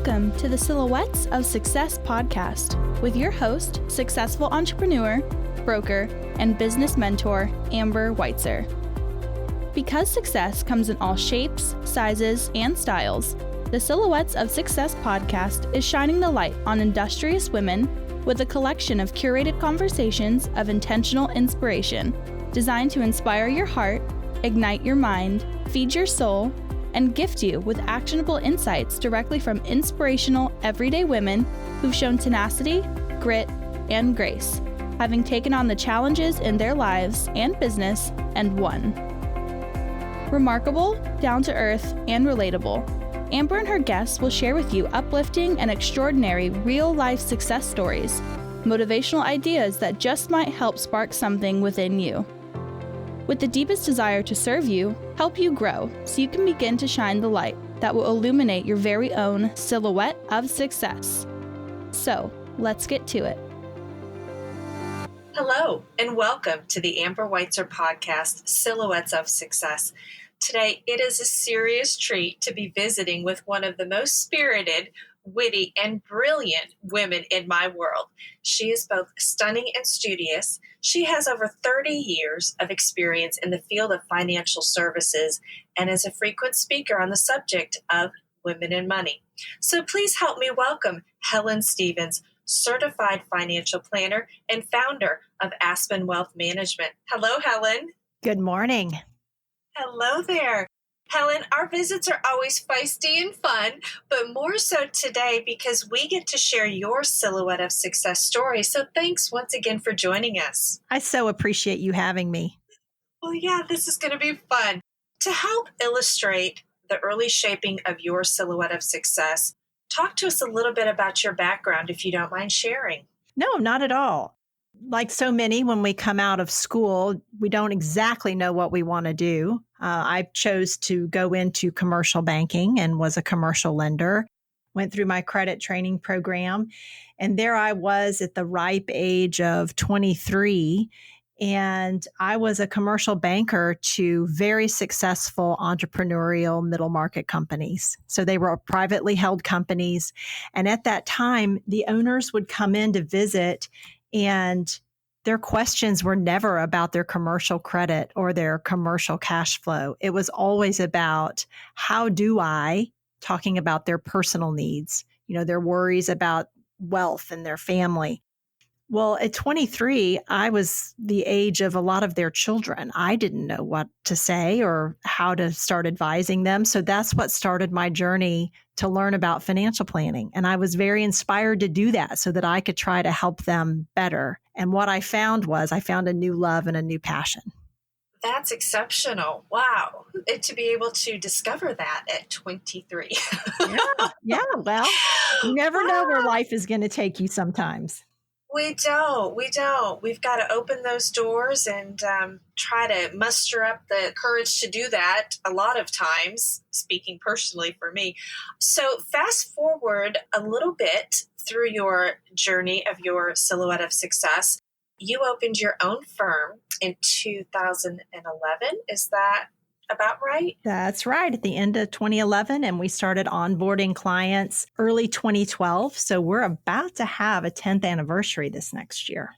Welcome to the Silhouettes of Success podcast with your host, successful entrepreneur, broker, and business mentor, Amber Weitzer. Because success comes in all shapes, sizes, and styles, the Silhouettes of Success podcast is shining the light on industrious women with a collection of curated conversations of intentional inspiration designed to inspire your heart, ignite your mind, feed your soul, and gift you with actionable insights directly from inspirational, everyday women who've shown tenacity, grit, and grace, having taken on the challenges in their lives and business and won. Remarkable, down-to-earth, and relatable, Amber and her guests will share with you uplifting and extraordinary real-life success stories, motivational ideas that just might help spark something within you. With the deepest desire to serve you, help you grow so you can begin to shine the light that will illuminate your very own silhouette of success. So, let's get to it. Hello, and welcome to the Amber Weitzer podcast, Silhouettes of Success. Today, it is a serious treat to be visiting with one of the most spirited, witty, and brilliant women in my world. She is both stunning and studious. She has over 30 years of experience in the field of financial services and is a frequent speaker on the subject of women and money. So please help me welcome Helen Stevens, certified financial planner and founder of Aspen Wealth Management. Hello, Helen. Good morning. Hello there. Helen, our visits are always feisty and fun, but more so today because we get to share your silhouette of success story. So thanks once again for joining us. I so appreciate you having me. Well, yeah, this is going to be fun. To help illustrate the early shaping of your silhouette of success, talk to us a little bit about your background, if you don't mind sharing. No, not at all. Like so many, when we come out of school, we don't exactly know what we want to do. I chose to go into commercial banking and was a commercial lender, went through my credit training program, and there I was at the ripe age of 23, and I was a commercial banker to very successful entrepreneurial middle market companies. So they were privately held companies, and at that time, the owners would come in to visit, and their questions were never about their commercial credit or their commercial cash flow. It was always about how do I, talking about their personal needs, their worries about wealth and their family. Well, at 23, I was the age of a lot of their children. I didn't know what to say or how to start advising them. So that's what started my journey to learn about financial planning. And I was very inspired to do that so that I could try to help them better. And what I found was I found a new love and a new passion. That's exceptional. Wow. To be able to discover that at 23. Yeah. Well, you never know where life is going to take you sometimes. We don't. We've got to open those doors and try to muster up the courage to do that a lot of times, speaking personally for me. So fast forward a little bit through your journey of your silhouette of success. You opened your own firm in 2011. Is that about right? That's right. At the end of 2011, and we started onboarding clients early 2012. So we're about to have a 10th anniversary this next year.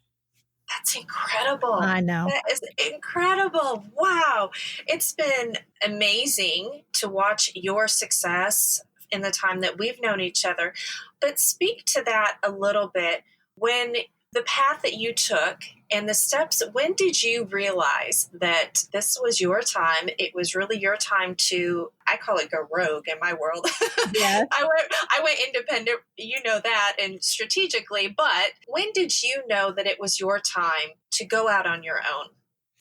That's incredible. I know. That is incredible. Wow. It's been amazing to watch your success in the time that we've known each other. But speak to that a little bit. When the path that you took and the steps, when did you realize that this was your time? It was really your time to, I call it go rogue in my world. Yes. I went independent, you know that, and strategically, but when did you know that it was your time to go out on your own?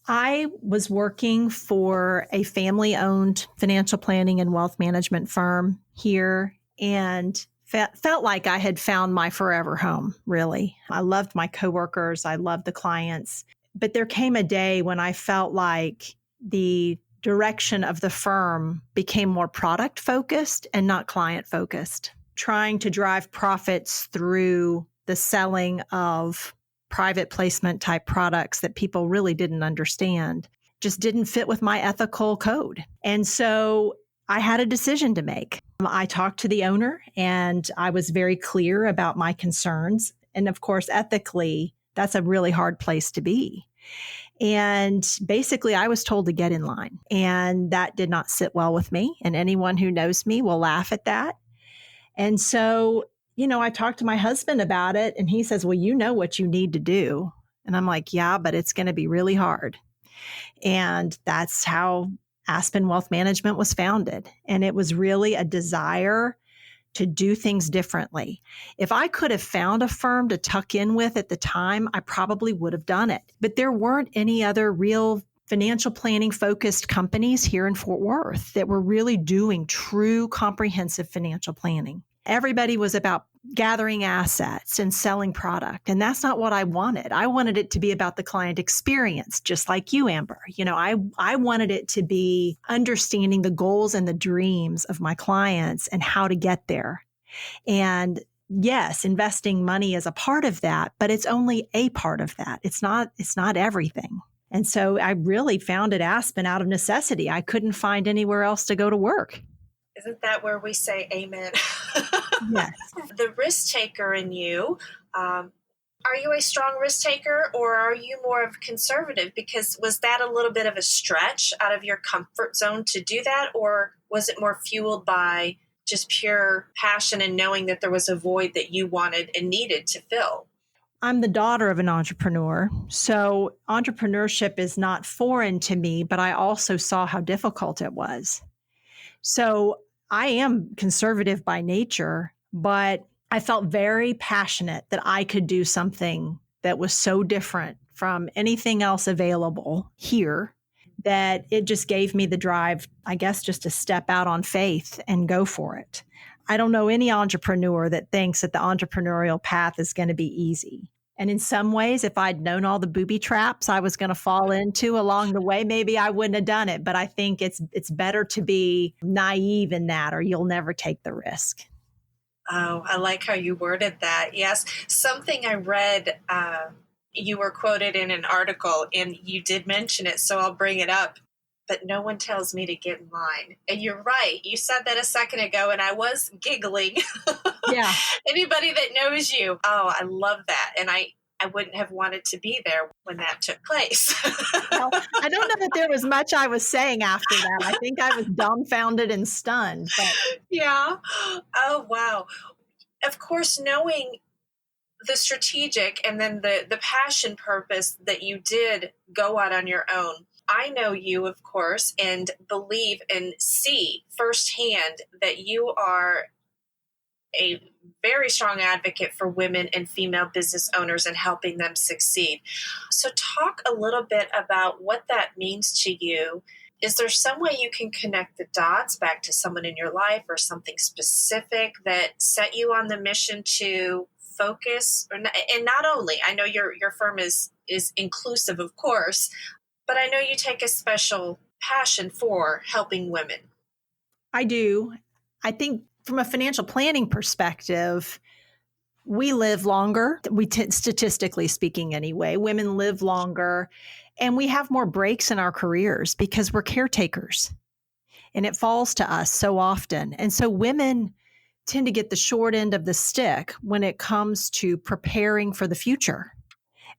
I was working for a family-owned financial planning and wealth management firm here, and felt like I had found my forever home, really. I loved my coworkers. I loved the clients. But there came a day when I felt like the direction of the firm became more product focused and not client focused, trying to drive profits through the selling of private placement type products that people really didn't understand, just didn't fit with my ethical code. And so I had a decision to make. I talked to the owner and I was very clear about my concerns. And of course, ethically, that's a really hard place to be. And basically, I was told to get in line. And that did not sit well with me. And anyone who knows me will laugh at that. And so, I talked to my husband about it and he says, well, you know what you need to do. And I'm like, yeah, but it's going to be really hard. And that's how Aspen Wealth Management was founded. And it was really a desire to do things differently. If I could have found a firm to tuck in with at the time, I probably would have done it. But there weren't any other real financial planning focused companies here in Fort Worth that were really doing true comprehensive financial planning. Everybody was about gathering assets and selling product. And that's not what I wanted. I wanted it to be about the client experience, just like you, Amber. I wanted it to be understanding the goals and the dreams of my clients and how to get there. And yes, investing money is a part of that, but it's only a part of that. It's not everything. And so I really founded Aspen out of necessity. I couldn't find anywhere else to go to work. Isn't that where we say amen? Yes. The risk taker in you, are you a strong risk taker or are you more of a conservative? Because was that a little bit of a stretch out of your comfort zone to do that? Or was it more fueled by just pure passion and knowing that there was a void that you wanted and needed to fill? I'm the daughter of an entrepreneur, so entrepreneurship is not foreign to me, but I also saw how difficult it was. So I am conservative by nature, but I felt very passionate that I could do something that was so different from anything else available here that it just gave me the drive, I guess, just to step out on faith and go for it. I don't know any entrepreneur that thinks that the entrepreneurial path is going to be easy. And in some ways, if I'd known all the booby traps I was going to fall into along the way, maybe I wouldn't have done it. But I think it's better to be naive in that, or you'll never take the risk. Oh, I like how you worded that. Yes. Something I read, you were quoted in an article and you did mention it, so I'll bring it up. But no one tells me to get in line. And you're right. You said that a second ago and I was giggling. Yeah. Anybody that knows you, oh, I love that. And I wouldn't have wanted to be there when that took place. Well, I don't know that there was much I was saying after that. I think I was dumbfounded and stunned. But Yeah. Oh, wow. Of course, knowing the strategic and then the passion purpose that you did go out on your own. I know you, of course, and believe and see firsthand that you are a very strong advocate for women and female business owners and helping them succeed. So talk a little bit about what that means to you. Is there some way you can connect the dots back to someone in your life or something specific that set you on the mission to focus? And not only, I know your firm is inclusive, of course, but I know you take a special passion for helping women. I do. I think from a financial planning perspective, we live longer. Statistically speaking, anyway, women live longer and we have more breaks in our careers because we're caretakers and it falls to us so often. And so women tend to get the short end of the stick when it comes to preparing for the future.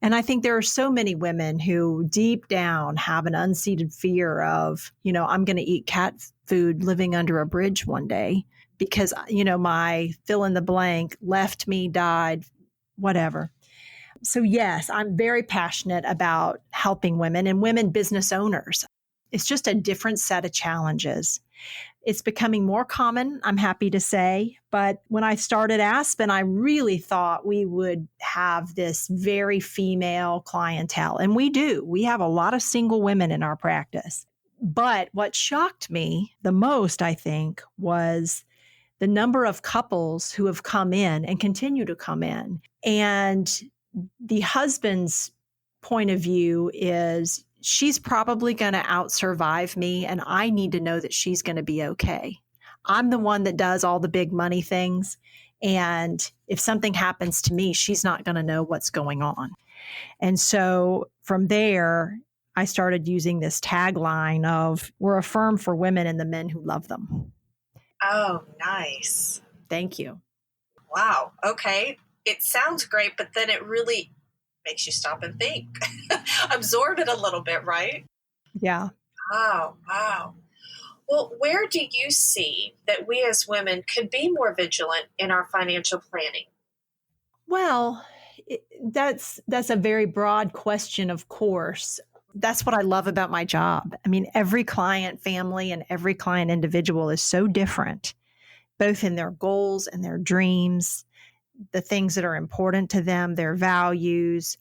And I think there are so many women who deep down have an unseated fear of, I'm going to eat cat food living under a bridge one day because, my fill in the blank left me, died, whatever. So yes, I'm very passionate about helping women and women business owners. It's just a different set of challenges. It's becoming more common, I'm happy to say. But when I started Aspen, I really thought we would have this very female clientele. And we do. We have a lot of single women in our practice. But what shocked me the most, I think, was the number of couples who have come in and continue to come in. And the husband's point of view is, she's probably going to out-survive me, and I need to know that she's going to be okay. I'm the one that does all the big money things, and if something happens to me, she's not going to know what's going on. And so from there, I started using this tagline of, we're a firm for women and the men who love them. Oh, nice. Thank you. Wow. Okay. It sounds great, but then it really makes you stop and think, absorb it a little bit, right? Yeah. Oh, wow. Well, where do you see that we as women could be more vigilant in our financial planning? Well, that's a very broad question, of course. That's what I love about my job. I mean, every client family and every client individual is so different, both in their goals and their dreams, the things that are important to them, their values.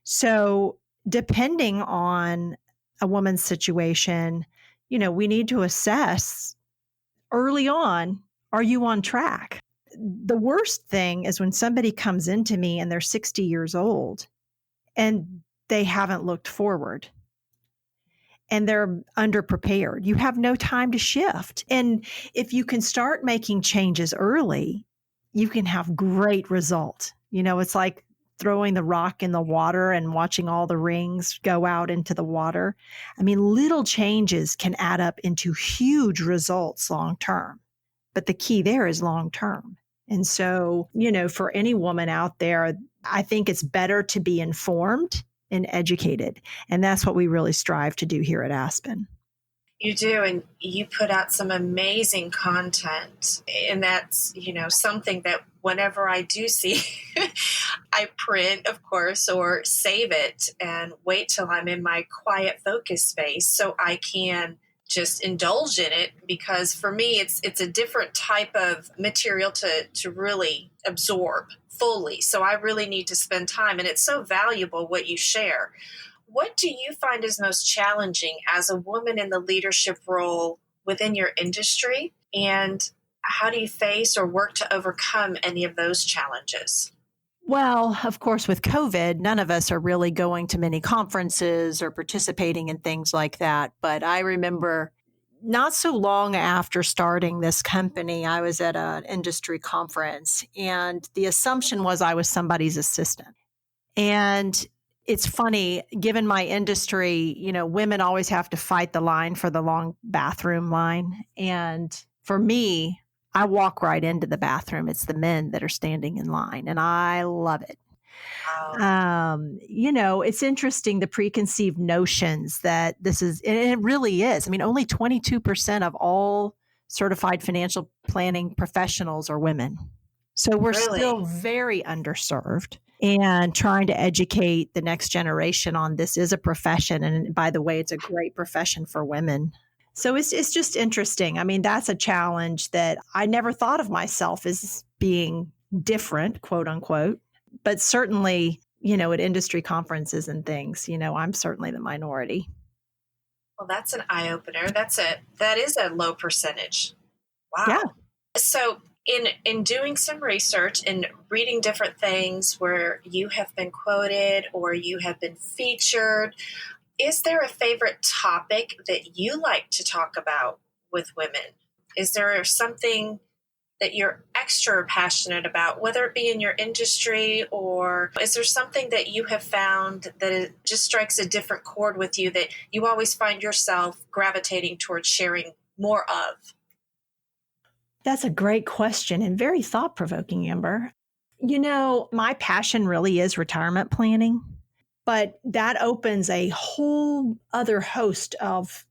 So, depending on a woman's situation, we need to assess early on, are you on track? The worst thing is when somebody comes into me and they're 60 years old and they haven't looked forward and they're underprepared. You have no time to shift. And if you can start making changes early, you can have great results. It's like throwing the rock in the water and watching all the rings go out into the water. I mean, little changes can add up into huge results long term. But the key there is long term. And so, for any woman out there, I think it's better to be informed and educated. And that's what we really strive to do here at Aspen. You do, and you put out some amazing content. And that's, something that whenever I do see, I print, of course, or save it and wait till I'm in my quiet focus space so I can just indulge in it, because for me it's a different type of material to really absorb fully. So I really need to spend time, and it's so valuable what you share. What do you find is most challenging as a woman in the leadership role within your industry, and how do you face or work to overcome any of those challenges? Well, of course, with COVID, none of us are really going to many conferences or participating in things like that. But I remember not so long after starting this company, I was at an industry conference, and the assumption was I was somebody's assistant. And it's funny, given my industry, women always have to fight the line for the long bathroom line. And for me, I walk right into the bathroom. It's the men that are standing in line, and I love it. It's interesting, the preconceived notions that this is, and it really is. I mean, only 22% of all certified financial planning professionals are women. So we're Really? still very underserved, and trying to educate the next generation on this is a profession. And by the way, it's a great profession for women. So it's just interesting. I mean, that's a challenge that I never thought of myself as being different, quote unquote. But certainly, at industry conferences and things, I'm certainly the minority. Well, that's an eye opener. That is a low percentage. Wow. Yeah. So in doing some research and reading different things where you have been quoted or you have been featured, is there a favorite topic that you like to talk about with women? Is there something that you're extra passionate about, whether it be in your industry, or is there something that you have found that it just strikes a different chord with you that you always find yourself gravitating towards sharing more of? That's a great question and very thought-provoking, Amber. My passion really is retirement planning, but that opens a whole other host of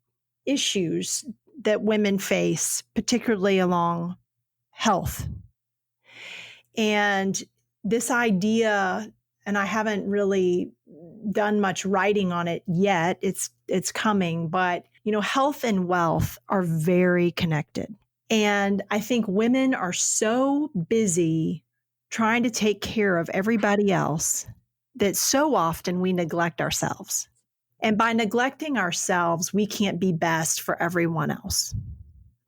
issues that women face, particularly along health. And this idea, and I haven't really done much writing on it yet, it's coming, but health and wealth are very connected. And I think women are so busy trying to take care of everybody else that so often we neglect ourselves. And by neglecting ourselves, we can't be best for everyone else.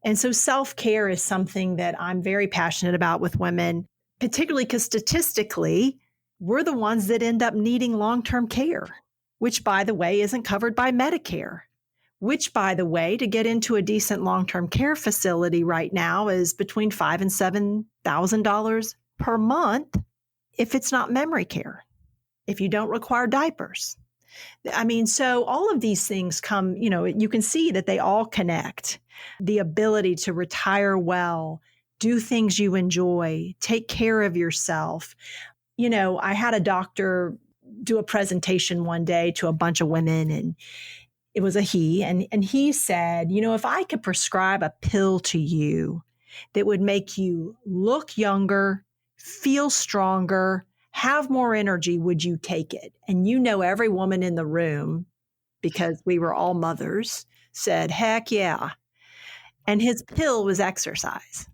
And so self-care is something that I'm very passionate about with women, particularly because statistically, we're the ones that end up needing long-term care, which, by the way, isn't covered by Medicare, which, by the way, to get into a decent long-term care facility right now is between $5,000 and $7,000 per month if it's not memory care, if you don't require diapers. I mean, so all of these things come, you can see that they all connect. The ability to retire well, do things you enjoy, take care of yourself. I had a doctor do a presentation one day to a bunch of women, and it was a he, and he said, if I could prescribe a pill to you that would make you look younger, feel stronger, have more energy, would you take it? And every woman in the room, because we were all mothers, said, heck yeah. And his pill was exercise.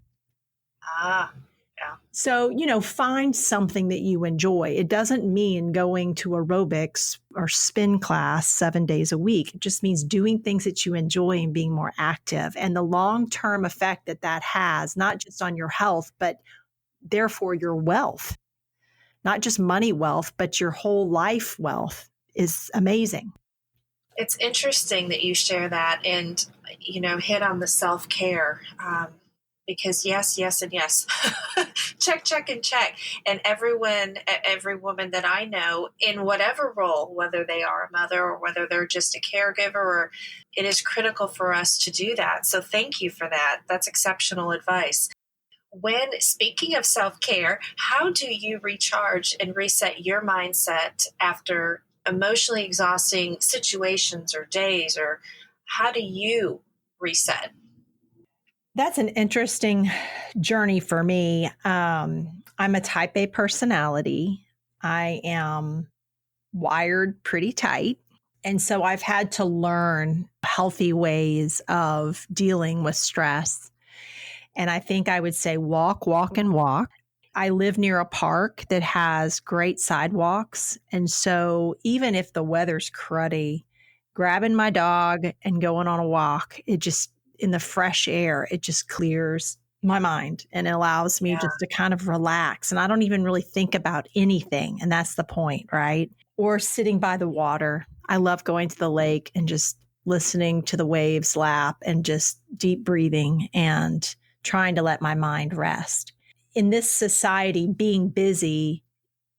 Ah, yeah. So, find something that you enjoy. It doesn't mean going to aerobics or spin class 7 days a week. It just means doing things that you enjoy and being more active. And the long-term effect that has, not just on your health, but therefore your wealth, not just money wealth, but your whole life wealth, is amazing. It's interesting that you share that and, hit on the self-care. Because yes, yes, and yes, check, and check. And every woman that I know in whatever role, whether they are a mother or whether they're just a caregiver, or it is critical for us to do that. So thank you for that. That's exceptional advice. When speaking of self-care, how do you recharge and reset your mindset after emotionally exhausting situations or days, or how do you reset? That's an interesting journey for me. I'm a type A personality. I am wired pretty tight. And so I've had to learn healthy ways of dealing with stress. And I think I would say walk, walk, and walk. I live near a park that has great sidewalks. And so even if the weather's cruddy, grabbing my dog and going on a walk, in the fresh air, it just clears my mind and allows me just to kind of relax. And I don't even really think about anything. And that's the point, right? Or sitting by the water. I love going to the lake and just listening to the waves lap and just deep breathing and trying to let my mind rest. In this society, being busy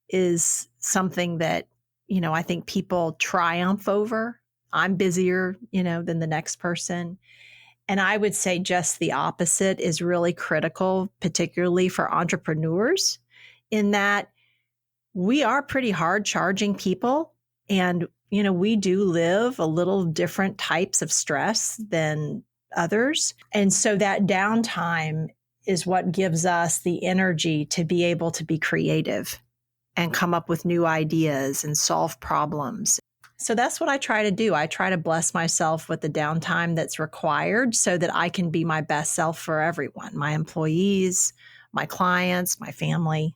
is something that, I think people triumph over. I'm busier, than the next person. And I would say just the opposite is really critical, particularly for entrepreneurs, in that we are pretty hard charging people. And, we do live a little different types of stress than others. And so that downtime is what gives us the energy to be able to be creative and come up with new ideas and solve problems. So that's what I try to do. I try to bless myself with the downtime that's required so that I can be my best self for everyone, my employees, my clients, my family,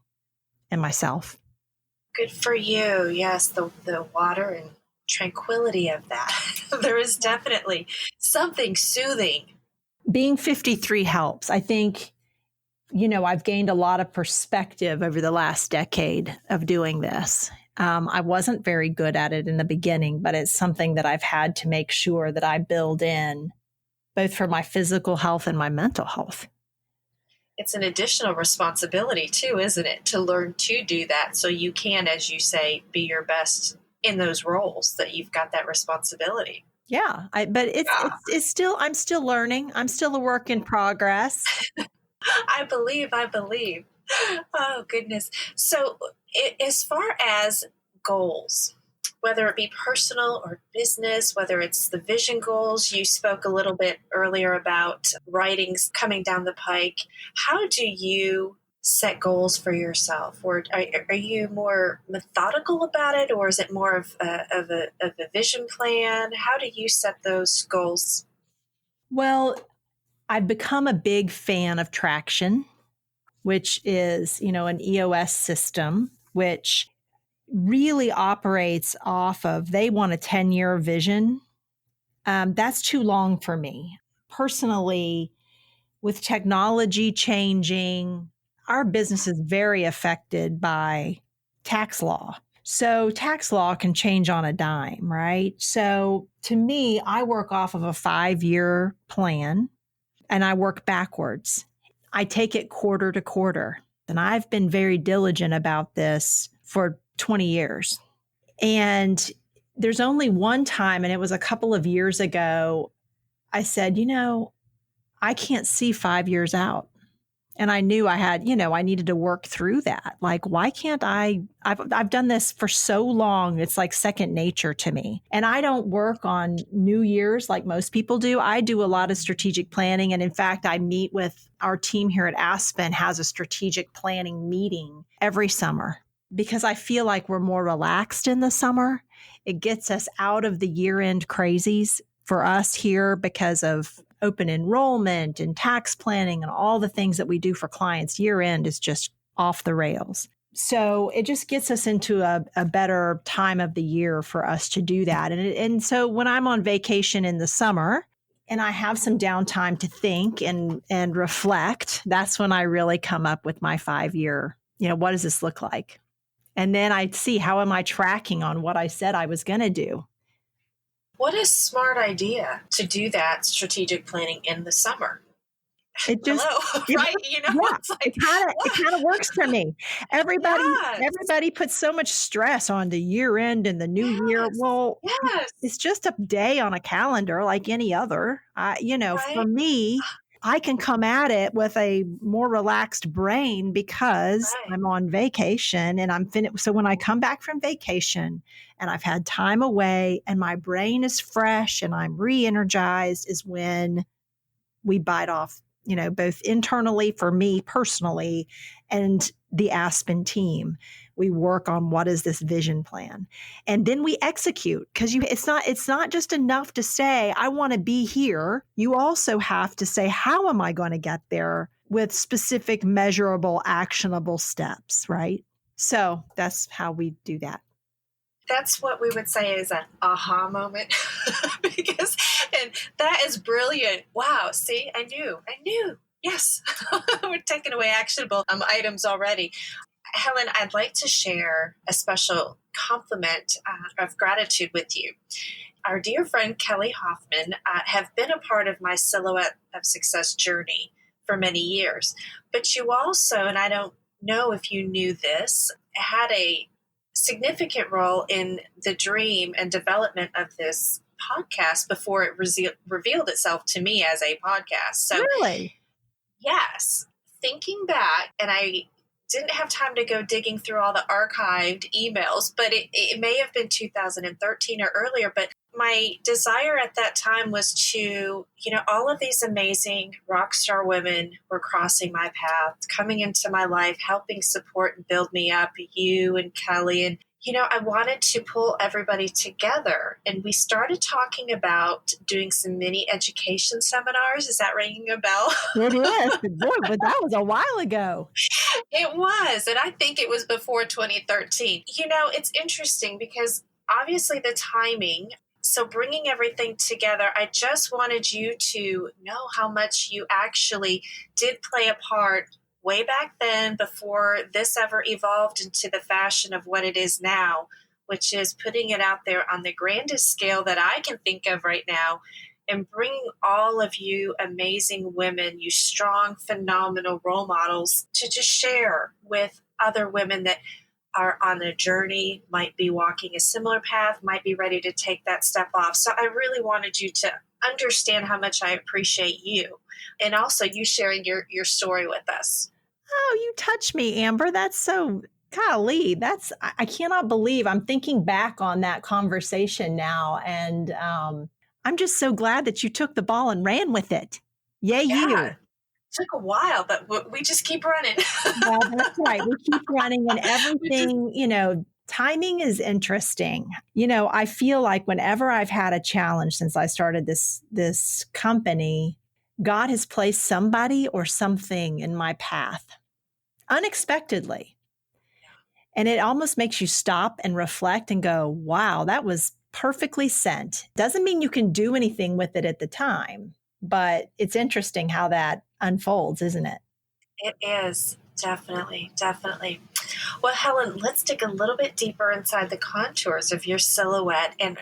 and myself. Good for you. Yes, the water and tranquility of that. There is definitely something soothing. Being 53 helps. I think, I've gained a lot of perspective over the last decade of doing this. I wasn't very good at it in the beginning, but it's something that I've had to make sure that I build in both for my physical health and my mental health. It's an additional responsibility too, isn't it? To learn to do that so you can, as you say, be your best in those roles, that you've got that responsibility. Yeah, but it's still, I'm still learning. I'm still a work in progress. I believe. Oh, goodness. So as far as goals, whether it be personal or business, whether it's the vision goals, you spoke a little bit earlier about writings coming down the pike. How do you set goals for yourself? Or are you more methodical about it, or is it more of a vision plan? How do you set those goals? Well, I've become a big fan of traction, which is, an EOS system, which really operates off of, they want a 10-year vision. That's too long for me. Personally, with technology changing, our business is very affected by tax law. So tax law can change on a dime, right? So to me, I work off of a 5-year plan and I work backwards. I take it quarter to quarter. And I've been very diligent about this for 20 years. And there's only one time, and it was a couple of years ago, I said, I can't see 5 years out. And I knew I had, I needed to work through that. Like, why can't I've done this for so long. It's like second nature to me. And I don't work on New Year's like most people do. I do a lot of strategic planning. And in fact, I meet with our team here at Aspen has a strategic planning meeting every summer because I feel like we're more relaxed in the summer. It gets us out of the year-end crazies for us here because of open enrollment and tax planning and all the things that we do for clients. Year end is just off the rails. So it just gets us into a better time of the year for us to do that. And so when I'm on vacation in the summer and I have some downtime to think and reflect, that's when I really come up with my 5-year, what does this look like? And then I see how am I tracking on what I said I was going to do. What a smart idea to do that strategic planning in the summer. It just, right? It's like, it kind of works for me. Everybody puts so much stress on the year end and the new year. Well, it's just a day on a calendar like any other. For me, I can come at it with a more relaxed brain because I'm on vacation and I'm finished. So when I come back from vacation and I've had time away and my brain is fresh and I'm re-energized is when we bite off, both internally for me personally and the Aspen team. We work on what is this vision plan, and then we execute because it's not just enough to say, I want to be here. You also have to say, how am I going to get there with specific, measurable, actionable steps, right? So that's how we do that. That's what we would say is an aha moment and that is brilliant. Wow. See, I knew. Yes. We're taking away actionable items already. Helen, I'd like to share a special compliment of gratitude with you. Our dear friend Kelly Hoffman have been a part of my Silhouette of Success journey for many years. But you also, and I don't know if you knew this, had a significant role in the dream and development of this podcast before it revealed itself to me as a podcast. So, really? Yes. Thinking back, and I didn't have time to go digging through all the archived emails, but it may have been 2013 or earlier. But my desire at that time was to, all of these amazing rock star women were crossing my path, coming into my life, helping support and build me up, you and Kelly. And, I wanted to pull everybody together. And we started talking about doing some mini education seminars. Is that ringing a bell? It is. Boy, but that was a while ago. It was. And I think it was before 2013. It's interesting because obviously the timing. So bringing everything together, I just wanted you to know how much you actually did play a part way back then before this ever evolved into the fashion of what it is now, which is putting it out there on the grandest scale that I can think of right now and bringing all of you amazing women, you strong, phenomenal role models to just share with other women that are on a journey, might be walking a similar path, might be ready to take that step off. So I really wanted you to understand how much I appreciate you and also you sharing your story with us. Oh, you touch me, Amber. That's so, golly, I cannot believe I'm thinking back on that conversation now. And I'm just so glad that you took the ball and ran with it. Yay, you. It took a while, but we just keep running. Well, that's right. We keep running and everything, timing is interesting. I feel like whenever I've had a challenge since I started this company, God has placed somebody or something in my path unexpectedly. And it almost makes you stop and reflect and go, wow, that was perfectly sent. Doesn't mean you can do anything with it at the time, but it's interesting how that unfolds, isn't it? It is. Definitely. Well, Helen, let's dig a little bit deeper inside the contours of your silhouette. And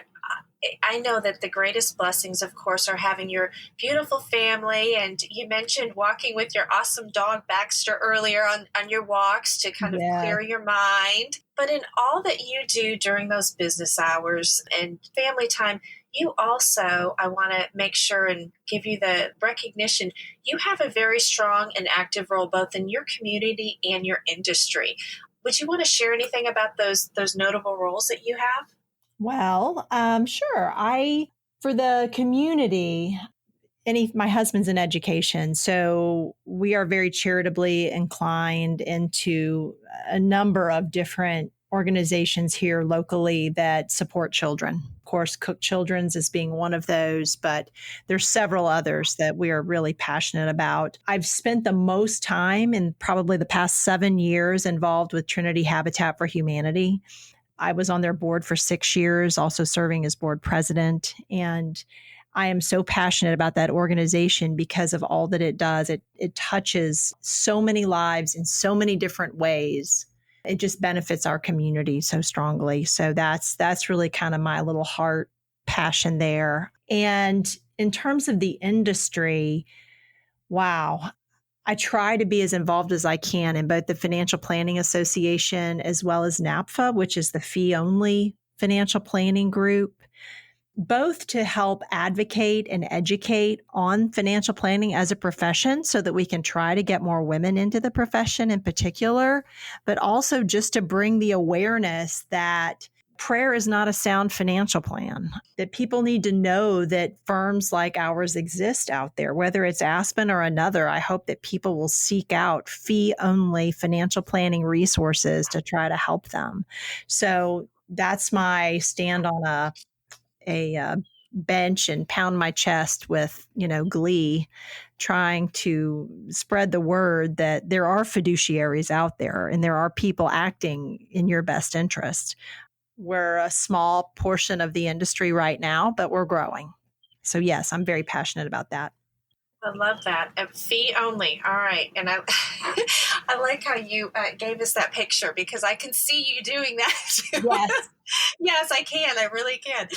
I know that the greatest blessings, of course, are having your beautiful family. And you mentioned walking with your awesome dog, Baxter, earlier on your walks to kind of Yeah. clear your mind. But in all that you do during those business hours and family time, you also, I want to make sure and give you the recognition, you have a very strong and active role both in your community and your industry. Would you want to share anything about those notable roles that you have? Well, sure. For the community, my husband's in education, so we are very charitably inclined into a number of different organizations here locally that support children. Of course, Cook Children's is being one of those, but there's several others that we are really passionate about. I've spent the most time in probably the past 7 years involved with Trinity Habitat for Humanity. I was on their board for 6 years, also serving as board president. And I am so passionate about that organization because of all that it does. It touches so many lives in so many different ways. It just benefits our community so strongly. So that's really kind of my little heart passion there. And in terms of the industry, wow, I try to be as involved as I can in both the Financial Planning Association as well as NAPFA, which is the fee only financial planning group, both to help advocate and educate on financial planning as a profession so that we can try to get more women into the profession in particular, but also just to bring the awareness that prayer is not a sound financial plan, that people need to know that firms like ours exist out there, whether it's Aspen or another. I hope that people will seek out fee-only financial planning resources to try to help them. So that's my stand on a bench and pound my chest with, glee, trying to spread the word that there are fiduciaries out there and there are people acting in your best interest. We're a small portion of the industry right now, but we're growing. So yes, I'm very passionate about that. I love that. Fee only. All right. And I, I like how you gave us that picture because I can see you doing that too. Yes. Yes, I can. I really can.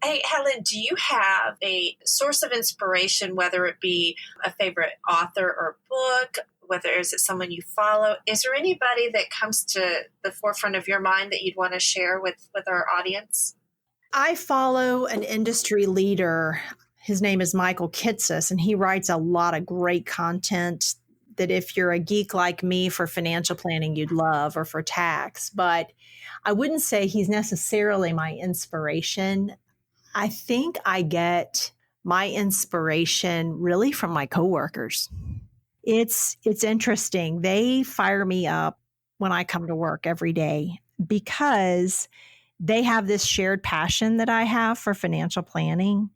Hey, Helen, do you have a source of inspiration, whether it be a favorite author or book, whether is it someone you follow? Is there anybody that comes to the forefront of your mind that you'd want to share with our audience? I follow an industry leader. His name is Michael Kitsis, and he writes a lot of great content that if you're a geek like me for financial planning, you'd love, or for tax. But I wouldn't say he's necessarily my inspiration. I think I get my inspiration really from my coworkers. It's interesting. They fire me up when I come to work every day because they have this shared passion that I have for financial planning,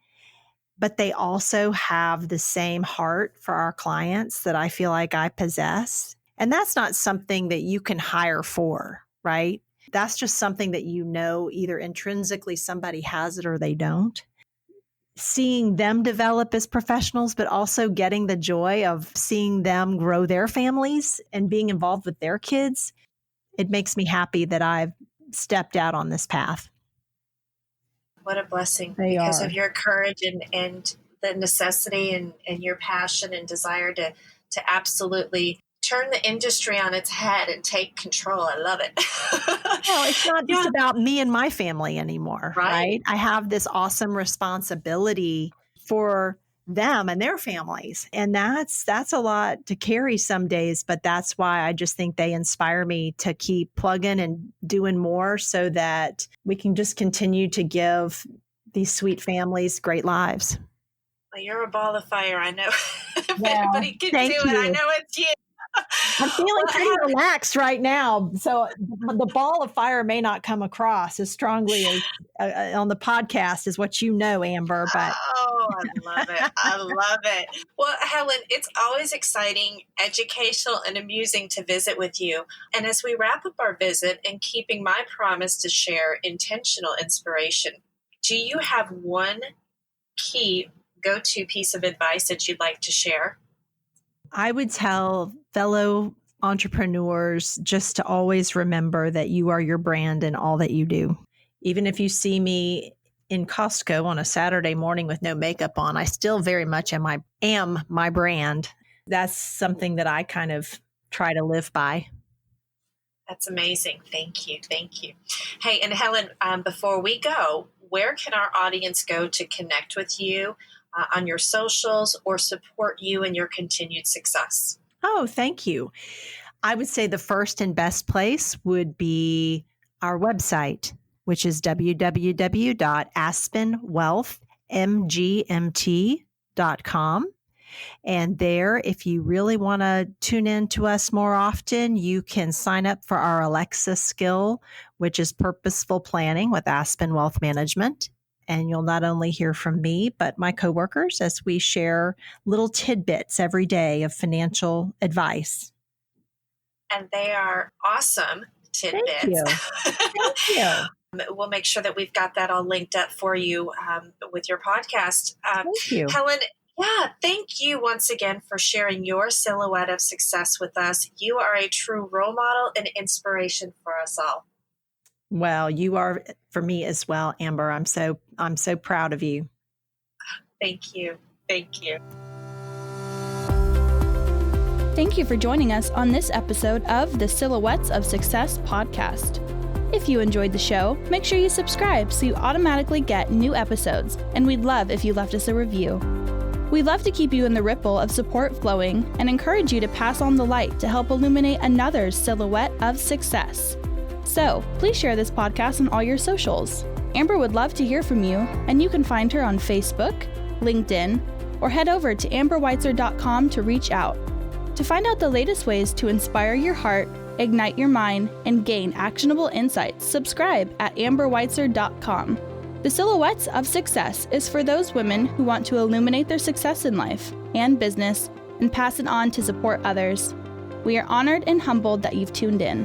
but they also have the same heart for our clients that I feel like I possess. And that's not something that you can hire for, right? That's just something that either intrinsically somebody has it or they don't. Seeing them develop as professionals, but also getting the joy of seeing them grow their families and being involved with their kids, it makes me happy that I've stepped out on this path. What a blessing They because are. of your courage and the necessity and your passion and desire to absolutely turn the industry on its head and take control. I love it. Well, it's not just Yeah, about me and my family anymore, right. right? I have this awesome responsibility for them and their families. And that's a lot to carry some days, but that's why I just think they inspire me to keep plugging and doing more so that we can just continue to give these sweet families great lives. Well, you're a ball of fire. I know if Well, anybody can do thank it, I you. know it's you. I'm feeling Well, pretty relaxed right now. So the ball of fire may not come across as strongly as on the podcast as what you know, Amber, but oh, I love it. I love it. Well, Helen, it's always exciting, educational, and amusing to visit with you. And as we wrap up our visit and keeping my promise to share intentional inspiration, do you have one key go-to piece of advice that you'd like to share? I would tell fellow entrepreneurs just to always remember that you are your brand in all that you do. Even if you see me in Costco on a Saturday morning with no makeup on, I still very much am my brand. That's something that I kind of try to live by. That's amazing. Thank you. Thank you. Hey, and Helen, before we go, where can our audience go to connect with you on your socials or support you in your continued success? Oh, thank you. I would say the first and best place would be our website, which is www.aspenwealthmgmt.com. And there, if you really want to tune in to us more often, you can sign up for our Alexa skill, which is purposeful planning with Aspen Wealth Management. And you'll not only hear from me, but my coworkers as we share little tidbits every day of financial advice. And they are awesome tidbits. Thank you. Thank you. We'll make sure that we've got that all linked up for you with your podcast. Thank you. Helen, thank you once again for sharing your silhouette of success with us. You are a true role model and inspiration for us all. Well, you are for me as well, Amber. I'm so proud of you. Thank you. Thank you. Thank you for joining us on this episode of the Silhouettes of Success podcast. If you enjoyed the show, make sure you subscribe so you automatically get new episodes, and we'd love if you left us a review. We'd love to keep you in the ripple of support flowing and encourage you to pass on the light to help illuminate another's silhouette of success. So, please share this podcast on all your socials. Amber would love to hear from you, and you can find her on Facebook, LinkedIn, or head over to amberweitzer.com to reach out. To find out the latest ways to inspire your heart, ignite your mind, and gain actionable insights, subscribe at amberweitzer.com. The Silhouettes of Success is for those women who want to illuminate their success in life and business and pass it on to support others. We are honored and humbled that you've tuned in.